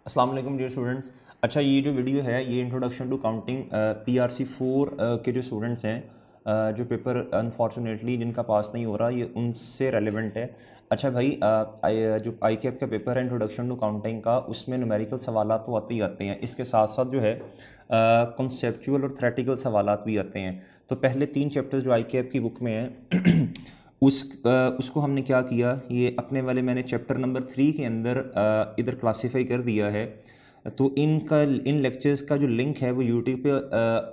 अस्सलाम वालेकुम dear students. अच्छा, ये जो वीडियो है ये इंट्रोडक्शन टू काउंटिंग PRC 4 के जो स्टूडेंट्स हैं जो पेपर अनफॉर्चुनेटली जिनका पास नहीं हो रहा, ये उनसे रेलिवेंट है। अच्छा भाई, जो ICAP का पेपर है इंट्रोडक्शन टू काउंटिंग का, उसमें न्यूमेरिकल सवालात तो आते ही आते हैं, इसके साथ साथ जो है कॉन्सेप्चुअल और थ्रेटिकल सवालात भी आते हैं। तो पहले 3 चैप्टर्स जो ICAP की बुक में हैं उसको हमने क्या किया, ये अपने वाले मैंने चैप्टर नंबर 3 के अंदर इधर क्लासीफाई कर दिया है। तो इन लेक्चर्स का जो लिंक है वो यूट्यूब पे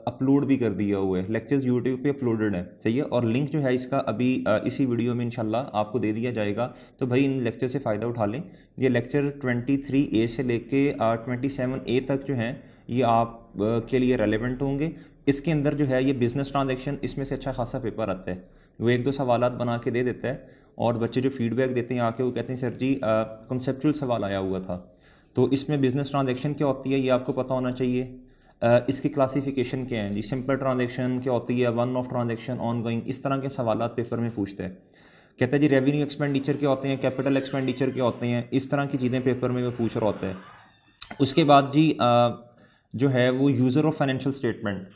अपलोड भी कर दिया हुआ है। लेक्चर्स यूट्यूब पे अपलोडेड है, सही है। और लिंक जो है इसका अभी इसी वीडियो में इंशाल्लाह आपको दे दिया जाएगा। तो भाई इन लेक्चर से फ़ायदा उठा लें। ये लेक्चर 23A से लेके 27A तक जो हैं ये आप के लिए रेलिवेंट होंगे। इसके अंदर जो है ये बिजनेस ट्रांजेक्शन, इसमें से अच्छा खासा पेपर आता है। वो 1-2 सवालात बना के दे देता है और बच्चे जो फीडबैक देते हैं आके वो कहते हैं सर जी कॉन्सेप्चुअल सवाल आया हुआ था। तो इसमें बिजनेस ट्रांजेक्शन क्या होती है ये आपको पता होना चाहिए। इसकी क्लासिफिकेशन क्या है जी, सिंपल ट्रांजेक्शन क्या होती है, one of transaction, on going, इस तरह के सवाल पेपर में पूछते हैं। कहते हैं जी रेवेन्यू एक्सपेंडिचर क्या होते हैं, कैपिटल एक्सपेंडिचर क्या होते हैं, इस तरह की चीज़ें पेपर में वो पूछ रहा होता है। उसके बाद जी जो है वो यूज़र ऑफ फाइनेंशियल स्टेटमेंट,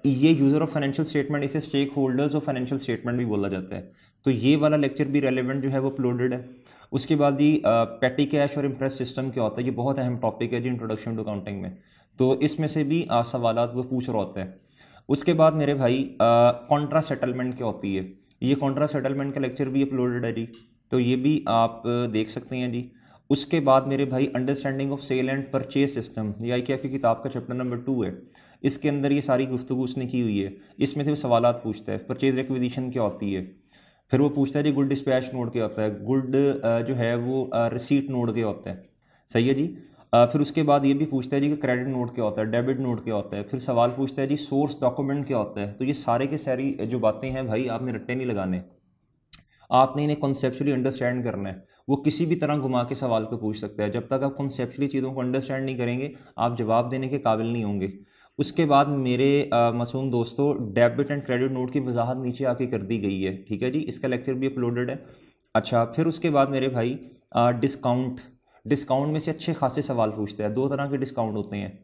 ये यूज़र ऑफ फाइनेंशियल स्टेटमेंट, इसे stakeholders of financial statement भी बोला जाता है। तो ये वाला लेक्चर भी रेलेवेंट जो है वो अपलोडेड है। उसके बाद जी पेटी कैश और इम्प्रेस सिस्टम क्या होता है, ये बहुत अहम टॉपिक है जी इंट्रोडक्शन टू अकाउंटिंग में। तो इसमें से भी सवालात वो पूछ रहा होता है। उसके बाद मेरे भाई कॉन्ट्रा सेटलमेंट क्या होती है, ये कॉन्ट्रा सेटलमेंट का लेक्चर भी अपलोडेड है जी। तो ये भी आप देख सकते हैं जी। उसके बाद मेरे भाई understanding of sale and purchase system, ये ICAP की किताब का चैप्टर नंबर 2 है। इसके अंदर ये सारी गुफ्तगू उसने की हुई है। इसमें से वो सवालात पूछता है, परचेज रिक्विजिशन क्या होती है, फिर वो पूछता है जी गुड डिस्पैच नोट क्या होता है, गुड जो है वो रिसीट नोट क्या होता है, सही है जी। फिर उसके बाद ये भी पूछता है जी कि क्रेडिट नोट क्या होता है, डेबिट नोट क्या होता है। फिर सवाल पूछता है जी सोर्स डॉक्यूमेंट क्या होता है। तो ये सारे के सारी जो बातें हैं भाई आपने रट्टे नहीं लगाने, आपने इन्हें कॉन्सेप्चुअली अंडरस्टैंड करना है। वो किसी भी तरह घुमा के सवाल को पूछ सकता है। जब तक आप कॉन्सेप्चुअली चीज़ों को अंडरस्टैंड नहीं करेंगे आप जवाब देने के काबिल नहीं होंगे। उसके बाद मेरे मासूम दोस्तों डेबिट एंड क्रेडिट नोट की वजाहत नीचे आके कर दी गई है, ठीक है जी। इसका लेक्चर भी अपलोडेड है। अच्छा, फिर उसके बाद मेरे भाई डिस्काउंट, डिस्काउंट में से अच्छे खासे सवाल पूछते हैं। 2 तरह के डिस्काउंट होते हैं,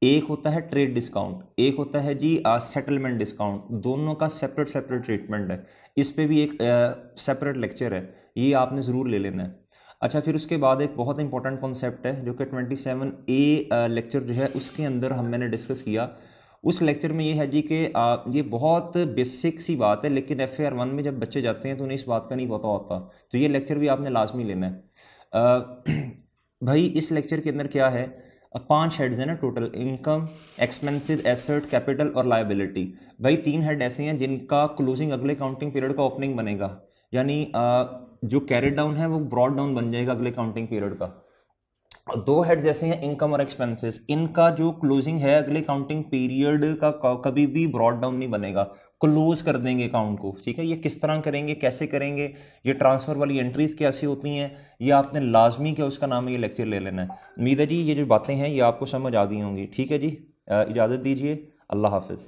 एक होता है ट्रेड डिस्काउंट, एक होता है जी सेटलमेंट डिस्काउंट। दोनों का सेपरेट सेपरेट ट्रीटमेंट है। इस पे भी एक सेपरेट लेक्चर है, ये आपने ज़रूर ले लेना है। अच्छा, फिर उसके बाद एक बहुत इंपॉर्टेंट कॉन्सेप्ट है जो कि 27A लेक्चर जो है उसके अंदर मैंने डिस्कस किया। उस लेक्चर में ये है जी कि ये बहुत बेसिक सी बात है, लेकिन FAR 1 में जब बच्चे जाते हैं तो उन्हें इस बात का नहीं पता होता। तो ये लेक्चर भी आपने लाजमी लेना है। भाई इस लेक्चर के अंदर क्या है, 5 हेड्स हैं ना total, income, expenses, asset, capital और लायबिलिटी। भाई 3 हेड ऐसे हैं जिनका क्लोजिंग अगले काउंटिंग पीरियड का ओपनिंग बनेगा, यानी जो कैरी डाउन है वो ब्रॉड डाउन बन जाएगा अगले काउंटिंग पीरियड का। और 2 हेड्स ऐसे हैं इनकम और एक्सपेंसेस, इनका जो क्लोजिंग है अगले काउंटिंग पीरियड का कभी भी ब्रॉड डाउन नहीं बनेगा, क्लोज कर देंगे अकाउंट को, ठीक है। ये किस तरह करेंगे, कैसे करेंगे, ये ट्रांसफर वाली एंट्रीज कैसे होती हैं, ये आपने लाजमी क्या उसका नाम है ये लेक्चर ले लेना है। उम्मीद है जी ये जो बातें हैं ये आपको समझ आ गई होंगी, ठीक है जी। इजाज़त दीजिए, अल्लाह हाफिज़।